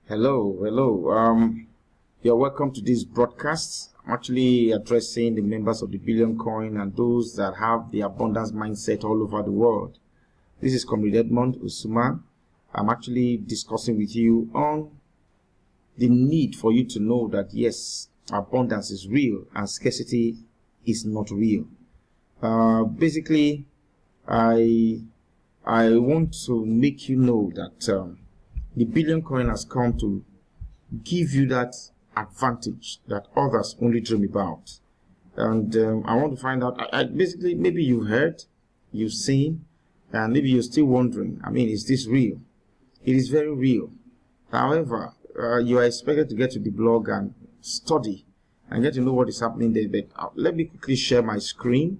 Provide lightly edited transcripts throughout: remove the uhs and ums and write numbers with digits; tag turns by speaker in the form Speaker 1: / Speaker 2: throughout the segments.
Speaker 1: Hello. You're welcome to this broadcast. I'm actually addressing the members of the Billion Coin and those that have the abundance mindset all over the world. This is Comrade Edmond Usuma. I'm actually discussing with you on the need for you to know that yes, abundance is real and scarcity is not real. Basically, I want to make you know that the Billion Coin has come to give you that advantage that others only dream about. And I want to find out, basically, maybe you heard, you've seen, and maybe you're still wondering, is this real? It is very real. However, you are expected to get to the blog and study and get to know what is happening there. But let me quickly share my screen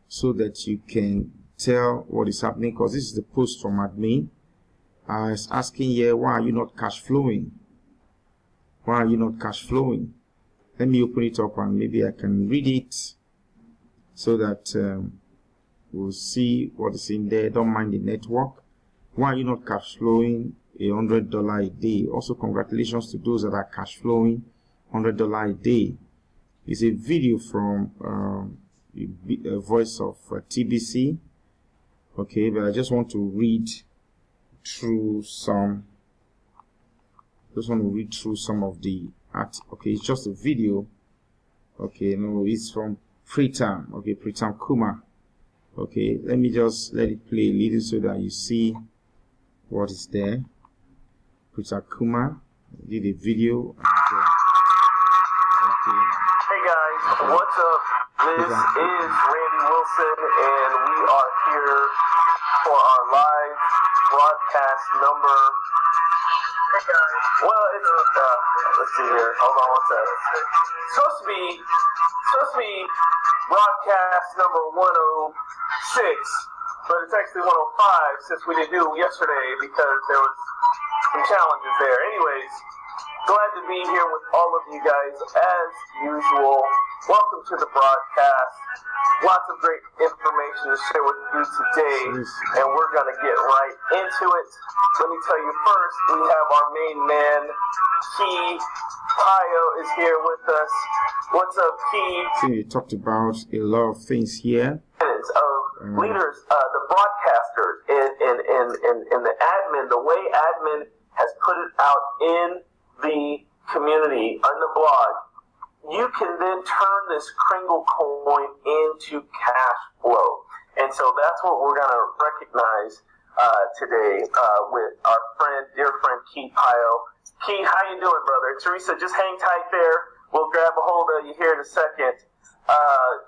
Speaker 1: so that you can tell what is happening, because this is the post from admin. It's asking here, why are you not cash flowing? Why are you not cash flowing? Let me open it up and maybe I can read it so that we'll see what is in there. Don't mind the network. Why are you not cash flowing $100 a day? Also, congratulations to those that are cash flowing $100 a day. It's a video from a voice of TBC. Okay, but I just want to read through some. Of the art. Okay, it's just a video. Okay, no, it's from Pritam. Okay, Pritam Kumar. Okay, let me just let it play a little so that you see what is there. Pritam Kumar did a video. And,
Speaker 2: okay. Hey guys, what's up? This is Randy Wilson, and we are here for our live broadcast number. Hey guys. Well, it's let's see here. Hold on one second. Supposed to be broadcast number 106, but it's actually 105 since we didn't do yesterday because there was some challenges there. Anyways, glad to be here with all of you guys as usual. Welcome to the broadcast. Lots of great information to share with you today, and we're going to get right into it. Let me tell you first, we have our main man, Key Pio, is here with us. What's up, Key?
Speaker 1: So we talked about a lot of things here.
Speaker 2: Of leaders, the broadcasters, and the admin, the way admin has put it out in the community, on the blog, you can then turn this Kringle coin into cash flow. And so that's what we're going to recognize today with our dear friend, Key Pio. Key, how you doing, brother? Teresa, just hang tight there. We'll grab a hold of you here in a second.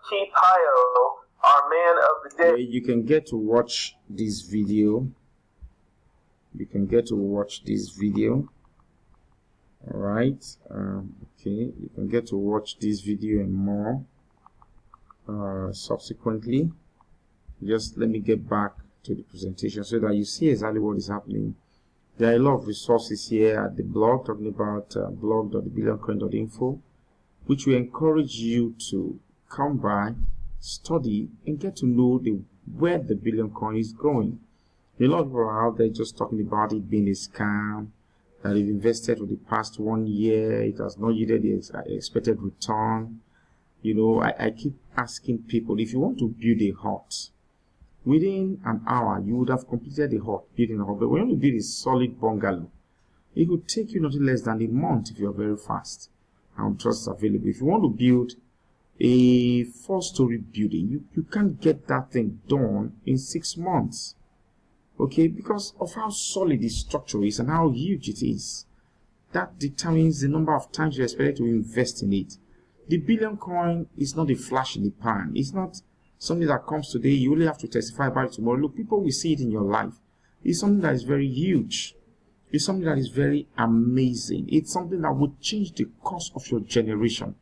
Speaker 2: Key Pio, our man of the day.
Speaker 1: You can get to watch this video. All right. Okay, you can get to watch this video and more subsequently. Just let me get back to the presentation so that you see exactly what is happening. There are a lot of resources here at the blog talking about blog.thebillioncoin.info, which we encourage you to come by, study, and get to know where the Billion Coin is going. A lot of people are out there just talking about it being a scam, that they've invested for the past 1 year, it has not yielded the expected return. You know, I keep asking people, if you want to build a hut, within an hour, you would have completed the hut, building a hut. But when you build a solid bungalow, it could take you nothing less than a month if you're very fast and trust available. If you want to build a 4-story building, you can't get that thing done in 6 months. Okay, because of how solid the structure is and how huge it is. That determines the number of times you're expected to invest in it. The Billion Coin is not a flash in the pan. It's not something that comes today, you only have to testify about it tomorrow. Look, people will see it in your life. It's something that is very huge. It's something that is very amazing. It's something that would change the course of your generation.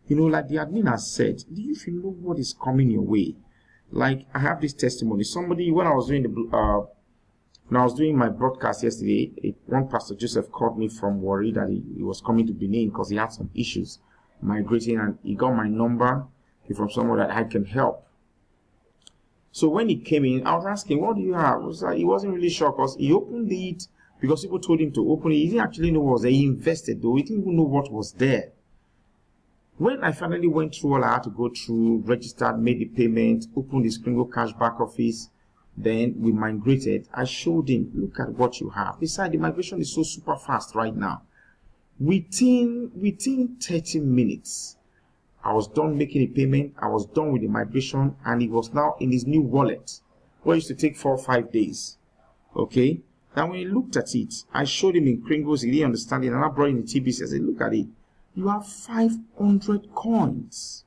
Speaker 1: You know, like the admin has said, do you even know what is coming your way? Like, I have this testimony. Somebody, when I was doing my broadcast yesterday, one Pastor Joseph called me from Warri that he was coming to Benin because he had some issues migrating, and he got my number from someone that I can help. So when he came in, I was asking, what do you have? He wasn't really sure because he opened it because people told him to open it. He didn't actually know what was there. He invested though. He didn't even know what was there. When I finally went through all I had to go through, registered, made the payment, opened the Kringle cash back office, then we migrated. I showed him, look at what you have. Besides, the migration is so super fast right now. Within 30 minutes, I was done making a payment. I was done with the migration, and it was now in his new wallet, where it used to take 4 or 5 days. Okay. Now, when he looked at it, I showed him in Kringles. He didn't understand it, and I brought in the TBC. I said, look at it. You have 500 coins.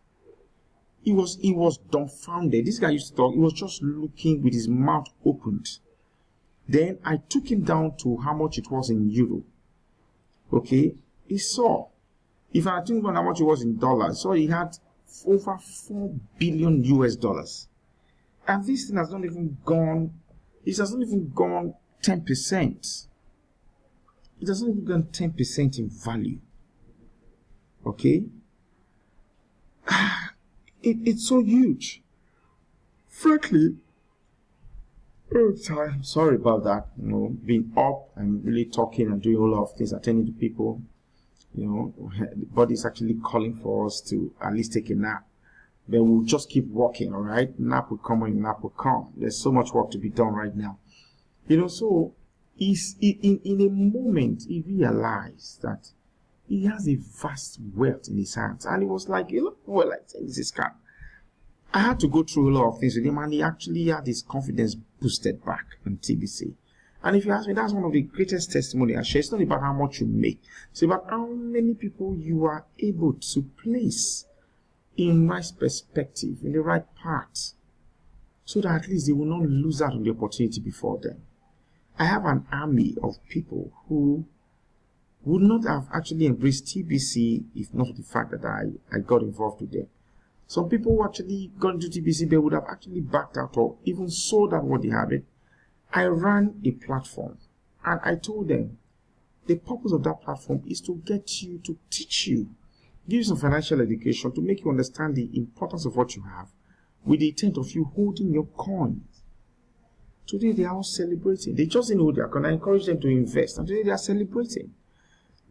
Speaker 1: He was dumbfounded. This guy used to talk. He was just looking with his mouth opened. Then I took him down to how much it was in euro. Okay, he saw. If I think about how much it was in dollars, so he had over 4 billion US dollars, and this thing has not even gone. It has not even gone 10%. It has not even gone 10% in value. Okay, it's so huge. Frankly, I'm sorry about that. You know, being up and really talking and doing a lot of things, attending to people. You know, the body's actually calling for us to at least take a nap. But we'll just keep walking, all right? Nap will come when nap will come. There's so much work to be done right now. You know, so in a moment, he realized that he has a vast wealth in his hands. And he was like, you know, well, I think this is scam. I had to go through a lot of things with him, and he actually had his confidence boosted back on TBC. And if you ask me, that's one of the greatest testimony I share. It's not about how much you make. It's about how many people you are able to place in right perspective, in the right path, so that at least they will not lose out on the opportunity before them. I have an army of people who would not have actually embraced TBC if not for the fact that I got involved with them. Some people who actually got into TBC, they would have actually backed out or even sold out what they had. I ran a platform, and I told them the purpose of that platform is to get you, to teach you, give you some financial education, to make you understand the importance of what you have, with the intent of you holding your coins. Today they are all celebrating. They just didn't hold their coin. I encourage them to invest, and today they are celebrating,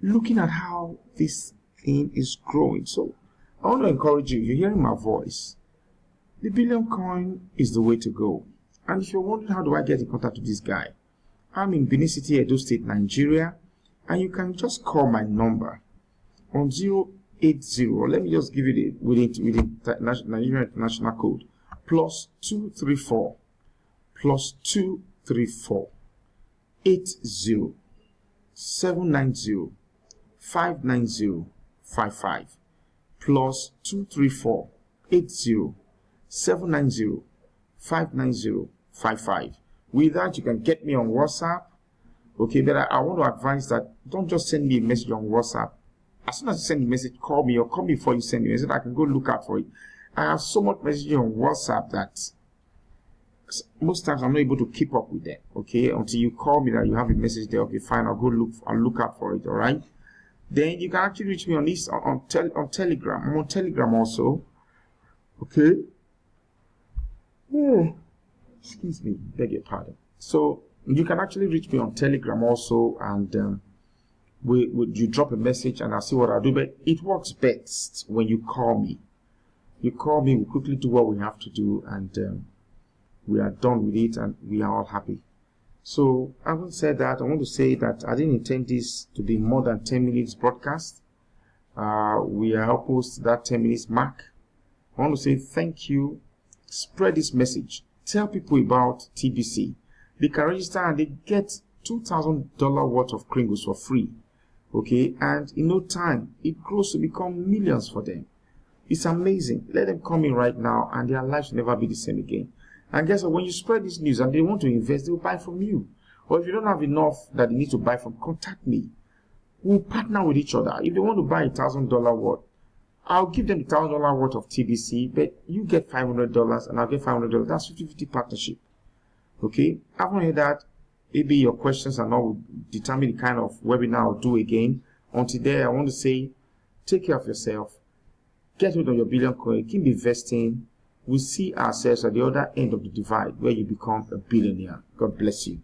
Speaker 1: looking at how this thing is growing. So I want to encourage you. You're hearing my voice. The Billion Coin is the way to go. And if you're wondering how do I get in contact with this guy, I'm in Benin City, Edo State, Nigeria, and you can just call my number on 080. Let me just give you the within Nigerian International Code +234 +234 80 790 590 55 +234 80 790 590 55. With that, you can get me on WhatsApp. Okay, but I want to advise that don't just send me a message on WhatsApp. As soon as you send a message, call me, or call me before you send me a message. I can go look out for it. I have so much messaging on WhatsApp that most times I'm not able to keep up with them. Okay, until you call me that you have a message there. Okay, fine, I'll go look out for it. All right. Then you can actually reach me on this on Telegram. I'm on Telegram also. Okay. Oh, excuse me, beg your pardon. So you can actually reach me on Telegram also, and you drop a message and I'll see what I'll do. But it works best when you call me. You call me, we quickly do what we have to do, and we are done with it, and we are all happy. So having said that, I want to say that I didn't intend this to be more than 10 minutes broadcast. We are almost that 10 minutes mark. I want to say thank you. Spread this message. Tell people about TBC. They can register and they get $2,000 worth of Kringles for free. Okay, and in no time, it grows to become millions for them. It's amazing. Let them come in right now, and their lives will never be the same again. And guess what? When you spread this news and they want to invest, they will buy from you. Or if you don't have enough that they need to buy from, contact me. We'll partner with each other. If they want to buy $1,000 worth, I'll give them the $1,000 worth of TBC, but you get $500 and I'll get $500. That's 50-50 partnership. Okay? After heard that, maybe your questions and all will determine the kind of webinar I'll do again. Until there, I want to say, take care of yourself. Get rid of your Billion Coin. Keep investing. We'll see ourselves at the other end of the divide where you become a billionaire. God bless you.